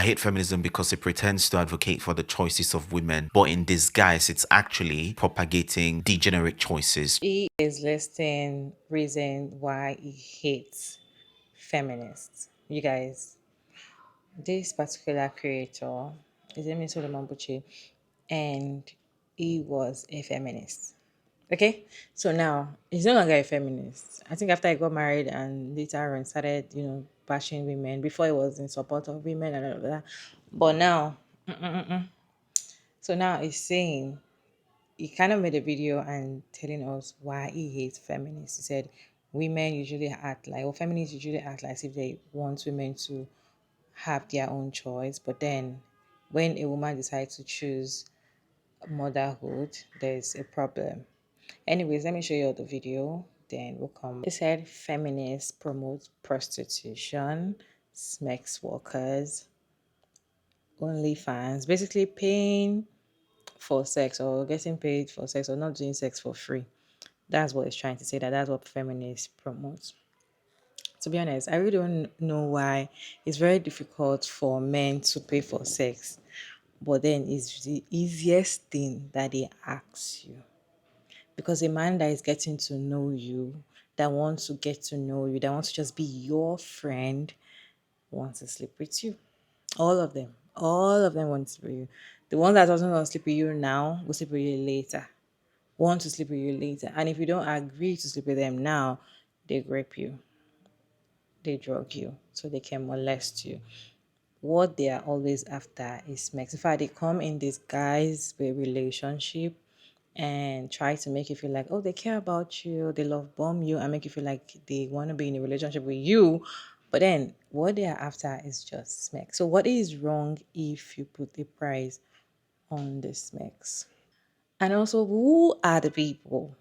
I hate feminism because it pretends to advocate for the choices of women, but in disguise, it's actually propagating degenerate choices. He is listing reason why he hates feminists. You guys, this particular creator, his name is Mambuchi, and he was a feminist. Okay, so now he's no longer a feminist. I think after I got married and later on started, bashing women. Before he was in support of women and all of that, but now, so now he's saying he kind of made a video and telling us why he hates feminists. He said women usually act like, or feminists usually act like as if they want women to have their own choice, but then when a woman decides to choose motherhood, there's a problem. Anyways, let me show you all the video, then we'll come. It said feminists promote prostitution, sex workers, OnlyFans, basically paying for sex or getting paid for sex or not doing sex for free. That's what it's trying to say, that's what feminists promote. To be honest, I really don't know why it's very difficult for men to pay for sex, but then it's the easiest thing that they ask you. Because a man that is getting to know you, that wants to get to know you, that wants to just be your friend, wants to sleep with you. All of them want to sleep with you. The one that doesn't want to sleep with you now will sleep with you later. Want to sleep with you later. And if you don't agree to sleep with them now, they rape you, they drug you, so they can molest you. What they are always after is sex. In fact, they come in disguise with relationship and try to make you feel like, oh, they care about you, they love bomb you, and make you feel like they want to be in a relationship with you. But then what they are after is just sex. So what is wrong if you put a price on the sex? And also, who are the people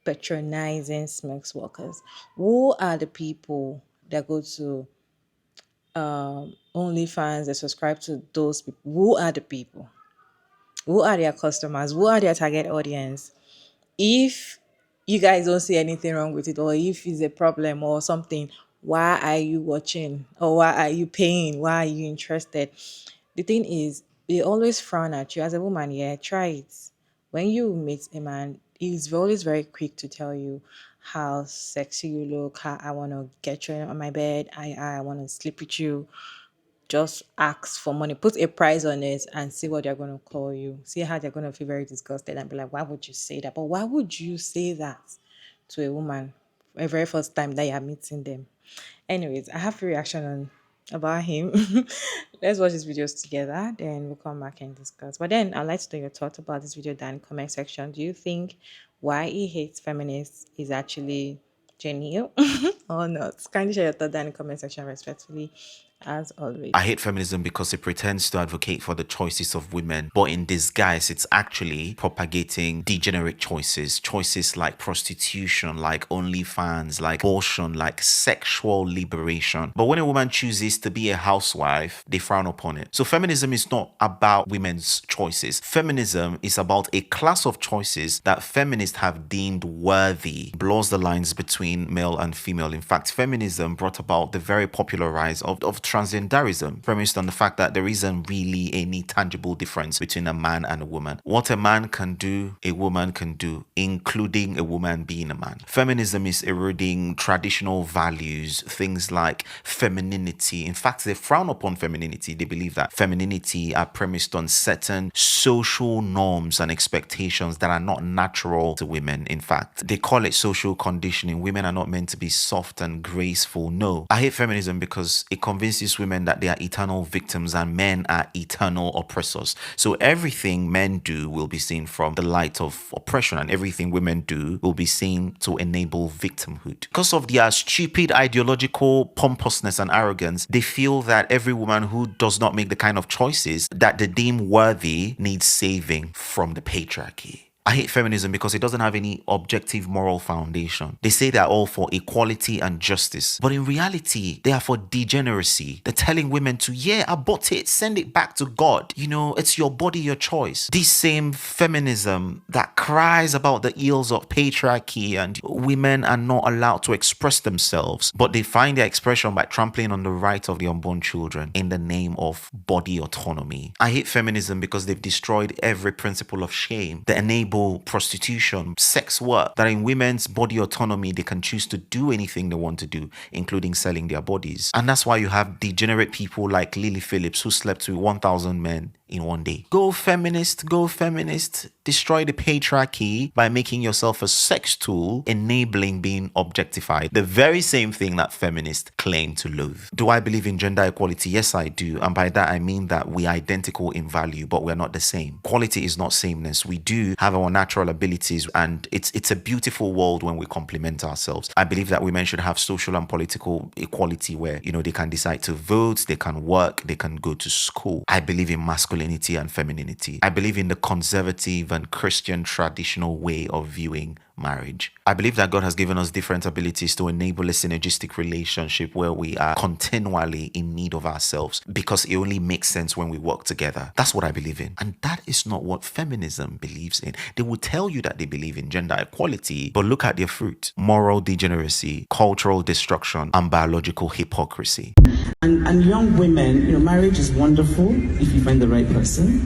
patronizing sex workers? Who are the people that go to OnlyFans, that subscribe to those people? Who are the people? Who are their customers? Who are their target audience? If you guys don't see anything wrong with it, or if it's a problem or something, why are you watching, or why are you paying, why are you interested? The thing is, they always frown at you as a woman. Yeah, try it. When you meet a man, he's always very quick to tell you how sexy you look, how I want to get you on my bed, I want to sleep with you. Just ask for money, put a price on it, and see what they're going to call you. See how they're going to feel very disgusted and be like, why would you say that? But why would you say that to a woman a very first time that you're meeting them? Anyways, I have a reaction on about him. Let's watch these videos together, then we'll come back and discuss. But then I'd like to know your thoughts about this video down in the comment section. Do you think why he hates feminists is actually genuine or not? Kindly share your thoughts down in the comment section respectfully, as always. I hate feminism because it pretends to advocate for the choices of women, but in disguise, it's actually propagating degenerate choices. Choices like prostitution, like OnlyFans, like abortion, like sexual liberation. But when a woman chooses to be a housewife, they frown upon it. So feminism is not about women's choices. Feminism is about a class of choices that feminists have deemed worthy, blurs the lines between male and female. In fact, feminism brought about the very popular rise of transgenderism, premised on the fact that there isn't really any tangible difference between a man and a woman. What a man can do, a woman can do, including a woman being a man. Feminism is eroding traditional values, things like femininity. In fact, they frown upon femininity. They believe that femininity are premised on certain social norms and expectations that are not natural to women. In fact, they call it social conditioning. Women are not meant to be soft and graceful. No. I hate feminism because it convinces women that they are eternal victims and men are eternal oppressors. So everything men do will be seen from the light of oppression, and everything women do will be seen to enable victimhood. Because of their stupid ideological pompousness and arrogance, they feel that every woman who does not make the kind of choices that they deem worthy needs saving from the patriarchy. I hate feminism because it doesn't have any objective moral foundation. They say they're all for equality and justice, but in reality, they are for degeneracy. They're telling women to, yeah, abort it, send it back to God. You know, it's your body, your choice. This same feminism that cries about the ills of patriarchy and women are not allowed to express themselves, but they find their expression by trampling on the right of the unborn children in the name of body autonomy. I hate feminism because they've destroyed every principle of shame that enable prostitution, sex work, that in women's body autonomy, they can choose to do anything they want to do, including selling their bodies. And that's why you have degenerate people like Lily Phillips who slept with 1,000 men in one day. Go feminist, destroy the patriarchy by making yourself a sex tool, enabling being objectified. The very same thing that feminists claim to loathe. Do I believe in gender equality? Yes, I do. And by that, I mean that we are identical in value, but we're not the same. Quality is not sameness. We do have our natural abilities, and it's a beautiful world when we complement ourselves. I believe that women should have social and political equality where, you know, they can decide to vote, they can work, they can go to school. I believe in masculinity and femininity. I believe in the conservative and Christian traditional way of viewing marriage. I believe that God has given us different abilities to enable a synergistic relationship where we are continually in need of ourselves, because it only makes sense when we work together. That's what I believe in. And that is not what feminism believes in. They will tell you that they believe in gender equality, but look at their fruit: moral degeneracy, cultural destruction, and biological hypocrisy. And young women, you know, marriage is wonderful if you find the right person,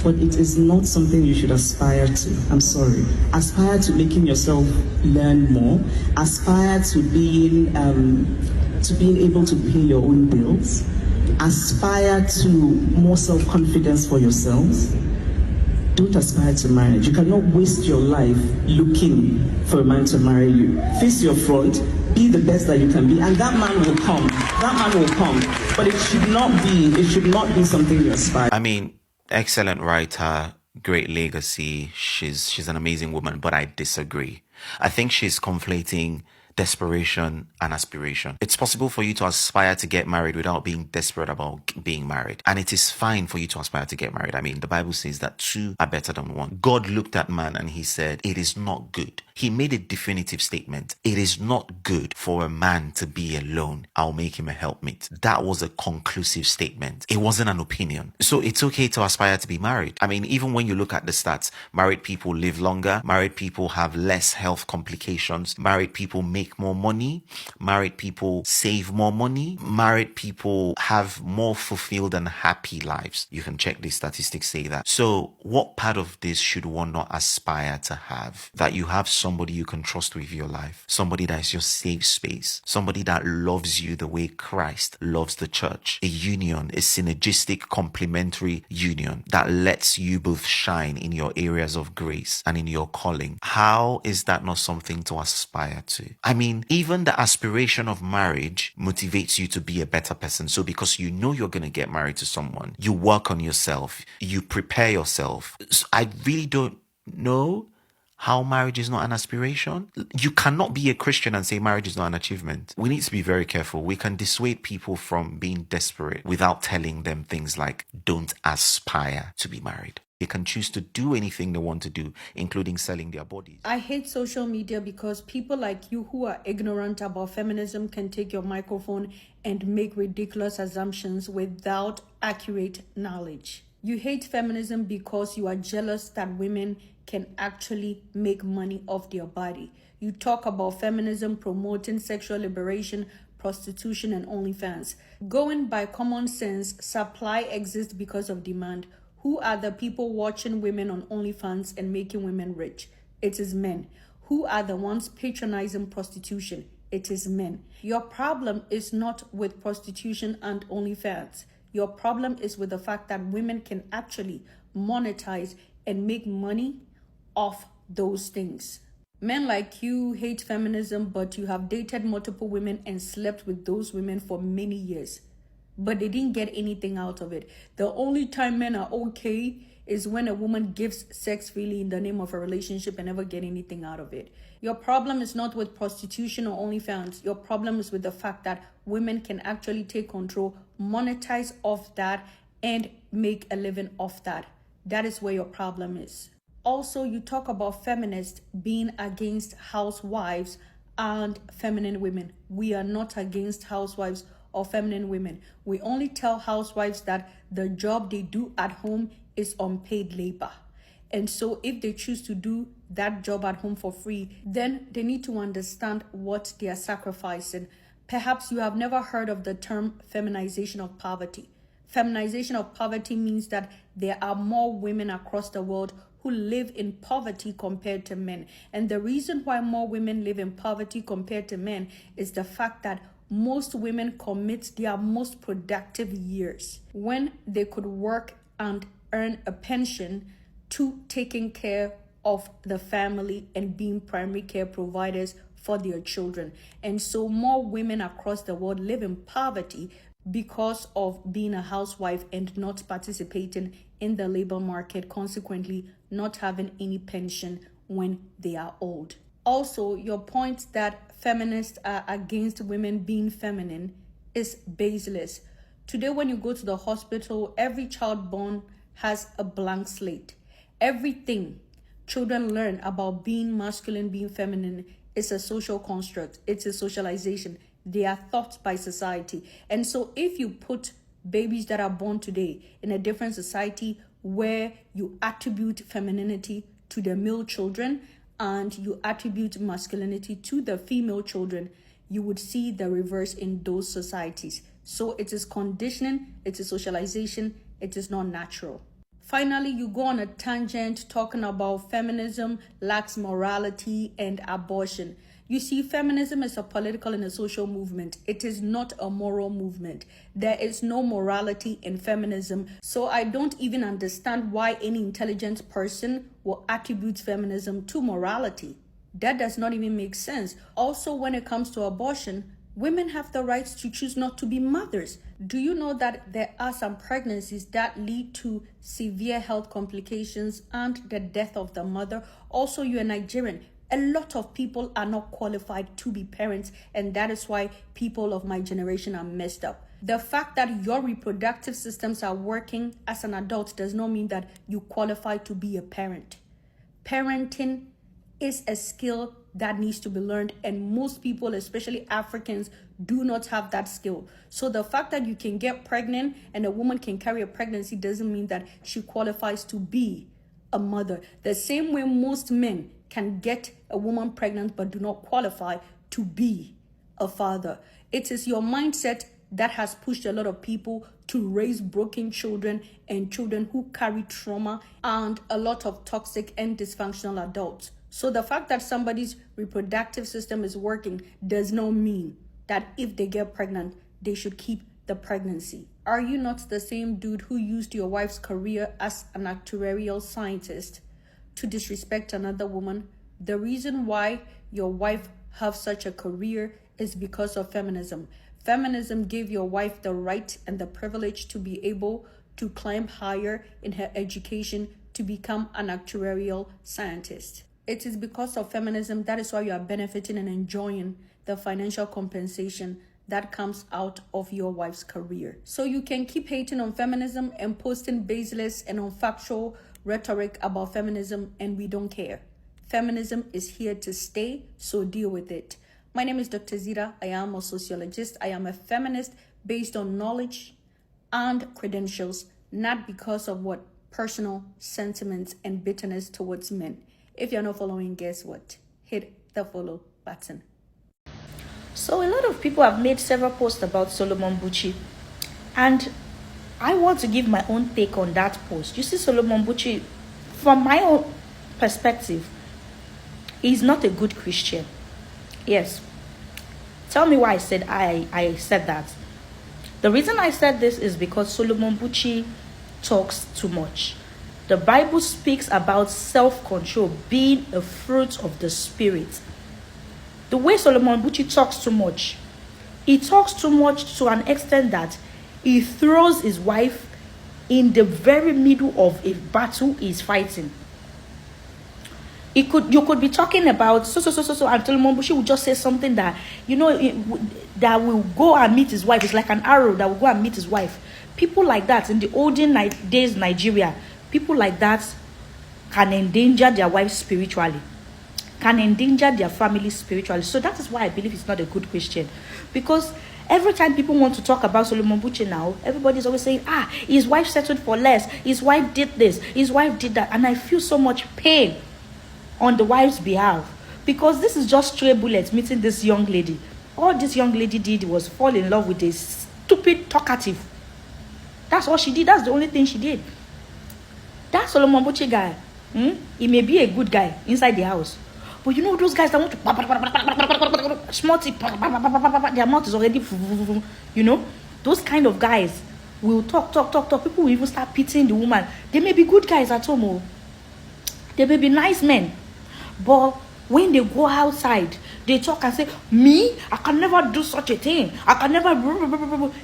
but it is not something you should aspire to. I'm sorry. Aspire to making yourself learn more. Aspire to being able to pay your own bills. Aspire to more self-confidence for yourselves. Don't aspire to marriage. You cannot waste your life looking for a man to marry you. Face your front, be the best that you can be, and that man will come. That man will come. But it should not be something you aspire. I mean, excellent writer, great legacy. She's an amazing woman, but I disagree. I think she's conflating desperation and aspiration. It's possible for you to aspire to get married without being desperate about being married. And it is fine for you to aspire to get married. I mean, the Bible says that two are better than one. God looked at man and he said, it is not good. He made a definitive statement. It is not good for a man to be alone. I'll make him a helpmate. That was a conclusive statement. It wasn't an opinion. So it's okay to aspire to be married. I mean, even when you look at the stats, married people live longer. Married people have less health complications. Married people make more money. Married people save more money. Married people have more fulfilled and happy lives. You can check the statistics say that. So what part of this should one not aspire to have? That you have somebody you can trust with your life, somebody that is your safe space, somebody that loves you the way Christ loves the church, a union, a synergistic complementary union that lets you both shine in your areas of grace and in your calling. How is that not something to aspire to? I mean, even the aspiration of marriage motivates you to be a better person. So because you know you're going to get married to someone, you work on yourself, you prepare yourself. So I really don't know how marriage is not an aspiration. You cannot be a Christian and say marriage is not an achievement. We need to be very careful. We can dissuade people from being desperate without telling them things like, don't aspire to be married. They can choose to do anything they want to do, including selling their bodies. I hate social media because people like you who are ignorant about feminism can take your microphone and make ridiculous assumptions without accurate knowledge. You hate feminism because you are jealous that women can actually make money off their body. You talk about feminism promoting sexual liberation, prostitution, and OnlyFans. Going by common sense, supply exists because of demand. Who are the people watching women on OnlyFans and making women rich? It is men. Who are the ones patronizing prostitution? It is men. Your problem is not with prostitution and OnlyFans. Your problem is with the fact that women can actually monetize and make money off those things. Men like you hate feminism, but you have dated multiple women and slept with those women for many years. But they didn't get anything out of it. The only time men are okay is when a woman gives sex freely in the name of a relationship and never get anything out of it. Your problem is not with prostitution or OnlyFans. Your problem is with the fact that women can actually take control, monetize off that, and make a living off that. That is where your problem is. Also, you talk about feminists being against housewives and feminine women. We are not against housewives or feminine women. We only tell housewives that the job they do at home is unpaid labor. And so if they choose to do that job at home for free, then they need to understand what they are sacrificing. Perhaps you have never heard of the term feminization of poverty. Feminization of poverty means that there are more women across the world who live in poverty compared to men. And the reason why more women live in poverty compared to men is the fact that most women commit their most productive years when they could work and earn a pension to taking care of the family and being primary care providers for their children. And so more women across the world live in poverty because of being a housewife and not participating in the labor market, consequently not having any pension when they are old. Also, your point that feminists are against women being feminine is baseless. Today, when you go to the hospital, every child born has a blank slate. Everything children learn about being masculine, being feminine is a social construct. It's a socialization. They are taught by society. And so if you put babies that are born today in a different society where you attribute femininity to the male children and you attribute masculinity to the female children, you would see the reverse in those societies. So it is conditioning, it is socialization, it is not natural. Finally, you go on a tangent talking about feminism lacks morality and abortion. You see, feminism is a political and a social movement. It is not a moral movement. There is no morality in feminism. So I don't even understand why any intelligent person will attribute feminism to morality. That does not even make sense. Also, when it comes to abortion, women have the right to choose not to be mothers. Do you know that there are some pregnancies that lead to severe health complications and the death of the mother? Also, you're Nigerian. A lot of people are not qualified to be parents, and that is why people of my generation are messed up. The fact that your reproductive systems are working as an adult does not mean that you qualify to be a parent. Parenting is a skill that needs to be learned, and most people, especially Africans, do not have that skill. So the fact that you can get pregnant and a woman can carry a pregnancy doesn't mean that she qualifies to be a mother. The same way most men can get a woman pregnant but do not qualify to be a father. It is your mindset that has pushed a lot of people to raise broken children and children who carry trauma and a lot of toxic and dysfunctional adults. So the fact that somebody's reproductive system is working does not mean that if they get pregnant, they should keep the pregnancy. Are you not the same dude who used your wife's career as an actuarial scientist to disrespect another woman? The reason why your wife has such a career is because of feminism. Feminism gave your wife the right and the privilege to be able to climb higher in her education to become an actuarial scientist. It is because of feminism that is why you are benefiting and enjoying the financial compensation that comes out of your wife's career. So you can keep hating on feminism and posting baseless and unfactual rhetoric about feminism, and we don't care. Feminism is here to stay, so deal with it. My name is Dr. Zira. I am a sociologist. I am a feminist based on knowledge and credentials, not because of what personal sentiments and bitterness towards men. If you're not following, guess what? Hit the follow button. So a lot of people have made several posts about Solomon Buchi, and I want to give my own take on that post. You see, Solomon Buchi, from my own perspective, is not a good Christian. Yes. Tell me why I said that. The reason I said this is because Solomon Buchi talks too much. The Bible speaks about self-control being a fruit of the Spirit. The way Solomon Buchi talks too much, he talks too much to an extent that he throws his wife in the very middle of a battle he's fighting. You could be talking about so, and Solomon Buchi will just say something that, that will go and meet his wife. It's like an arrow that will go and meet his wife. People like that in the olden days, Nigeria, people like that can endanger their wives spiritually, can endanger their family spiritually. So that is why I believe it's not a good question. Because every time people want to talk about Solomon Buche now, everybody's always saying, his wife settled for less, his wife did this, his wife did that. And I feel so much pain on the wife's behalf, because this is just stray bullets meeting this young lady. All this young lady did was fall in love with a stupid talkative. That's all she did. That's the only thing she did. That Solomon Buche guy, he may be a good guy inside the house, but you know those guys that want to small tea, their mouth is already, you know, those kind of guys will talk. People will even start pitying the woman. They may be good guys at home, they may be nice men, but when they go outside, they talk and say, me, I can never do such a thing. I can never.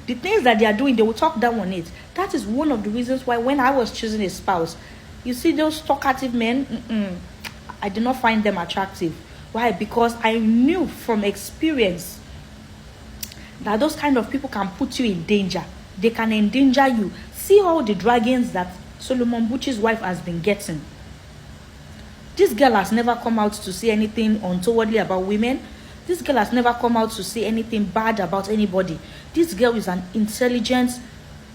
The things that they are doing, they will talk down on it. That is one of the reasons why when I was choosing a spouse, you see those talkative men, I did not find them attractive. Why? Because I knew from experience that those kind of people can put you in danger. They can endanger you. See all the dragons that Solomon Buche's wife has been getting. This girl has never come out to say anything untowardly about women. This girl has never come out to say anything bad about anybody. This girl is an intelligent,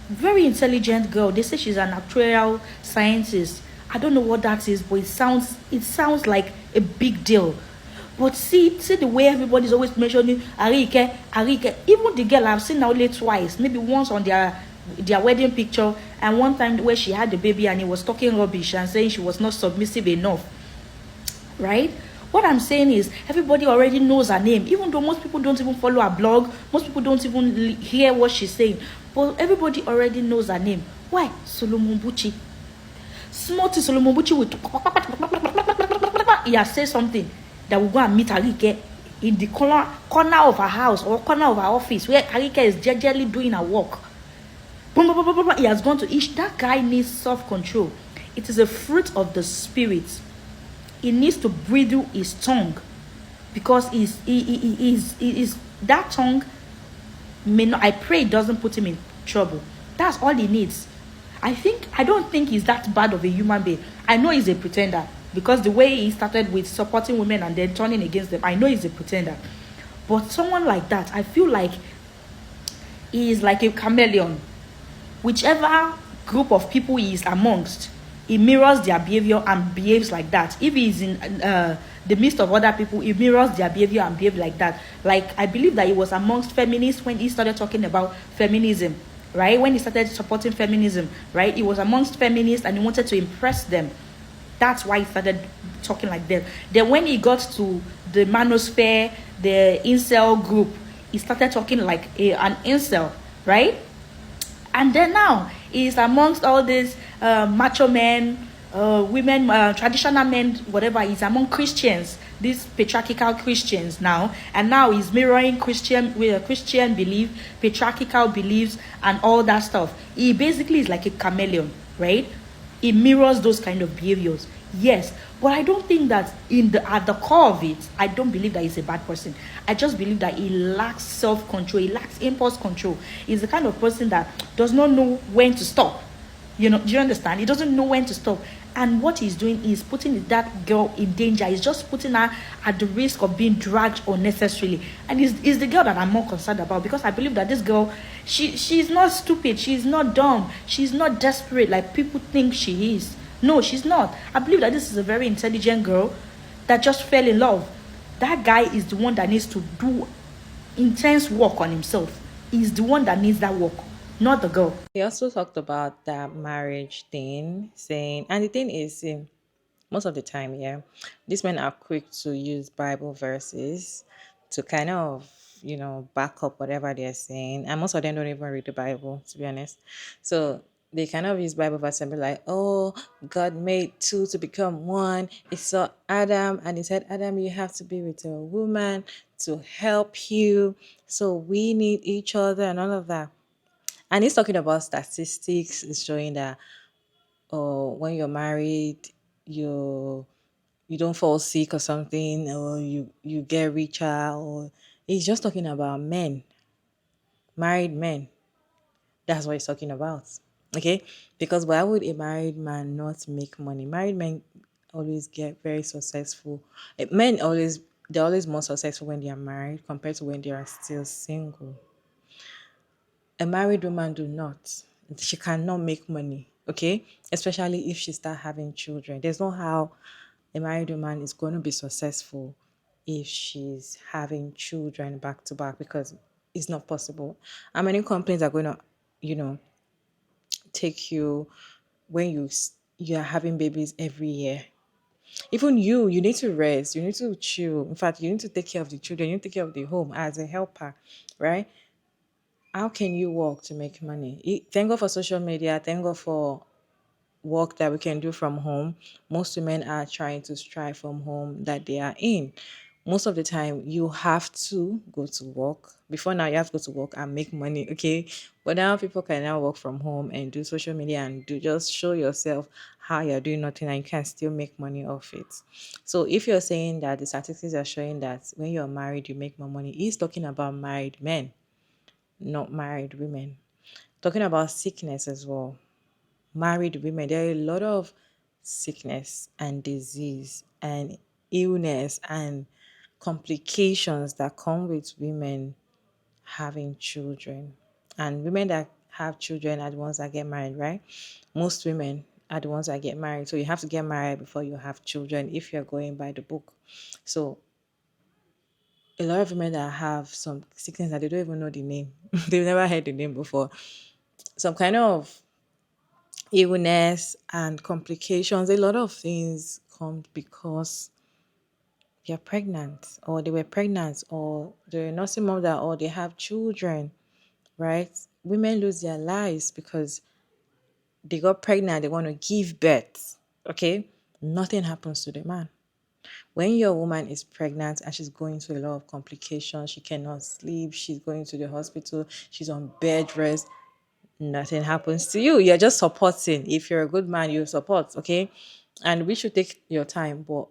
very intelligent girl. They say she's an actuarial scientist. I don't know what that is, but it sounds like a big deal. But see the way everybody's always mentioning Arike. Even the girl I've seen now only twice, maybe once on their wedding picture, and one time where she had the baby and he was talking rubbish and saying she was not submissive enough. Right? What I'm saying is everybody already knows her name, even though most people don't even follow her blog, most people don't even hear what she's saying, but everybody already knows her name. Why? Solomon Buche. Small to Solomon Buche will he has said something that will go and meet Arike in the corner of her house or corner of her office where Arike is gingerly doing her work. He has gone to each. That guy needs self-control. It is a fruit of the spirit. He needs to bridle his tongue, because that tongue may not, I pray it doesn't put him in trouble. That's all he needs. I don't think he's that bad of a human being. I know he's a pretender, because the way he started with supporting women and then turning against them, I know he's a pretender. But someone like that, I feel like he is like a chameleon. Whichever group of people he is amongst, he mirrors their behavior and behaves like that. If he is in the midst of other people, he mirrors their behavior and behaves like that. Like, I believe that he was amongst feminists when he started talking about feminism, right? When he started supporting feminism, right? He was amongst feminists and he wanted to impress them. That's why he started talking like that. Then when he got to the manosphere, the incel group, he started talking like an incel, right? And then now he's amongst all these macho men, women, traditional men, whatever. He's among Christians, these patriarchal Christians now, and now he's mirroring Christian belief, patriarchal beliefs, and all that stuff. He basically is like a chameleon, right? He mirrors those kind of behaviors. Yes, but I don't think that at the core of it, I don't believe that he's a bad person. I just believe that he lacks self-control. He lacks impulse control. He's the kind of person that does not know when to stop. Do you understand? He doesn't know when to stop. And what he's doing is putting that girl in danger. He's just putting her at the risk of being dragged unnecessarily. And it's the girl that I'm more concerned about, because I believe that this girl, she's not stupid. She's not dumb. She's not desperate like people think she is. No, she's not. I believe that this is a very intelligent girl that just fell in love. That guy is the one that needs to do intense work on himself. He's the one that needs that work, not the girl. He also talked about that marriage thing, saying, and the thing is, most of the time, yeah, these men are quick to use Bible verses to kind of, back up whatever they're saying. And most of them don't even read the Bible, to be honest. So they kind of use Bible verses and be like, oh, God made two to become one. He saw Adam and he said, Adam, you have to be with a woman to help you. So we need each other and all of that. And he's talking about statistics. It's showing that when you're married, you don't fall sick or something, or you get richer, or he's just talking about men, married men. That's what he's talking about. Okay, because why would a married man not make money? Married men always get very successful. Men always, they're always more successful when they are married compared to when they are still single. A married woman do not. She cannot make money. Okay, especially if she start having children. There's no how a married woman is going to be successful if she's having children back to back, because it's not possible. How many companies are going to, you know, take you when you are having babies every year? Even you need to rest, you need to chill. In fact, you need to take care of the children, you need to take care of the home as a helper, right? How can you work to make money? Thank God for social media, thank God for work that we can do from home. Most women are trying to strive from home that they are in. Most of the time, you have to go to work. Before now, you have to go to work and make money, okay? But now people can now work from home and do social media and do just show yourself how you're doing nothing and you can still make money off it. So if you're saying that the statistics are showing that when you're married, you make more money, he's talking about married men, not married women. Talking about sickness as well. Married women, there are a lot of sickness and disease and illness and complications that come with women having children. And women that have children are the ones that get married, right? Most women are the ones that get married. So you have to get married before you have children if you're going by the book. So a lot of women that have some sickness that they don't even know the name. They've never heard the name before. Some kind of illness and complications. A lot of things come because they're pregnant, or they were pregnant, or they're nursing mother, or they have children, right? Women lose their lives because they got pregnant, they want to give birth. Okay? Nothing happens to the man. When your woman is pregnant and she's going through a lot of complications, she cannot sleep, she's going to the hospital, she's on bed rest, nothing happens to you. You're just supporting. If you're a good man, you support, okay? And we should take your time, but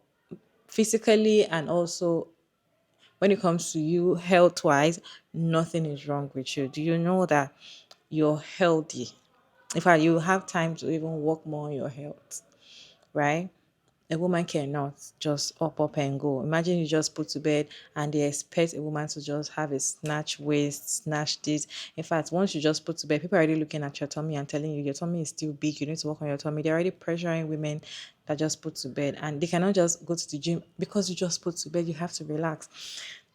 physically and also when it comes to you health wise, nothing is wrong with you. Do you know that you're healthy? In fact, you have time to even work more on your health, right? A woman cannot just up and go. Imagine you just put to bed and they expect a woman to just have a snatch waist, snatch this. In fact, once you just put to bed, people are already looking at your tummy and telling you your tummy is still big. You need to work on your tummy. They're already pressuring women that just put to bed, and they cannot just go to the gym because you just put to bed. You have to relax.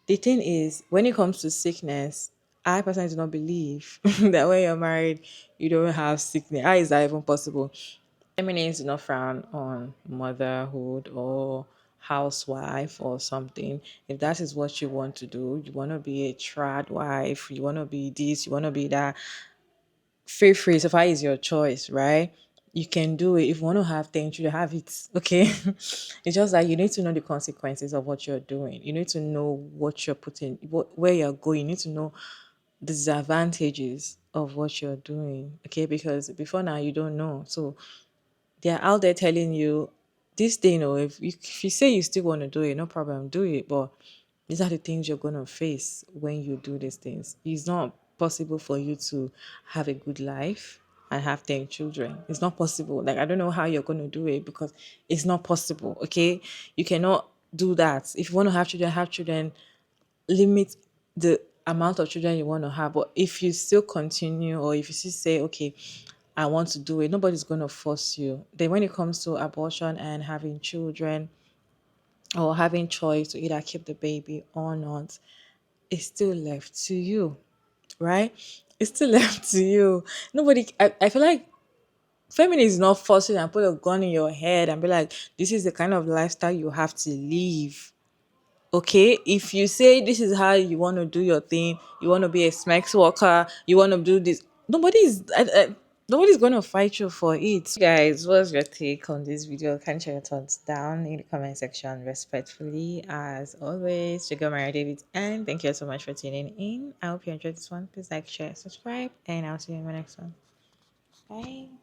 The thing is, when it comes to sickness, I personally do not believe that when you're married, you don't have sickness. How is that even possible? Feminists do not frown on motherhood or housewife or something. If that is what you want to do, you want to be a trad wife, you want to be this, you want to be that, feel free. So far is your choice, right? You can do it. If you want to have things, you have it. Okay. It's just that you need to know the consequences of what you're doing. You need to know what you're putting, where you're going. You need to know the disadvantages of what you're doing. Okay. Because before now, you don't know. So they're out there telling you this thing, or if you say you still want to do it, no problem, do it. But these are the things you're going to face when you do these things. It's not possible for you to have a good life and have 10 children. It's not possible. Like, I don't know how you're going to do it because it's not possible. Okay. You cannot do that. If you want to have children, limit the amount of children you want to have. But if you still continue, or if you still say, okay, I want to do it, nobody's going to force you. Then when it comes to abortion and having children, or having choice to either keep the baby or not, it's still left to you, right? It's still left to you. I feel like feminists is not forcing and put a gun in your head and be like, this is the kind of lifestyle you have to live. Okay, if you say this is how you want to do your thing, you want to be a sex worker, you want to do this, nobody's going to fight you for it. Guys, what's your take on this video? Can you share your thoughts down in the comment section respectfully? As always, Sugar Mary David, and thank you so much for tuning in. I hope you enjoyed this one. Please like, share, subscribe, and I'll see you in my next one. Bye.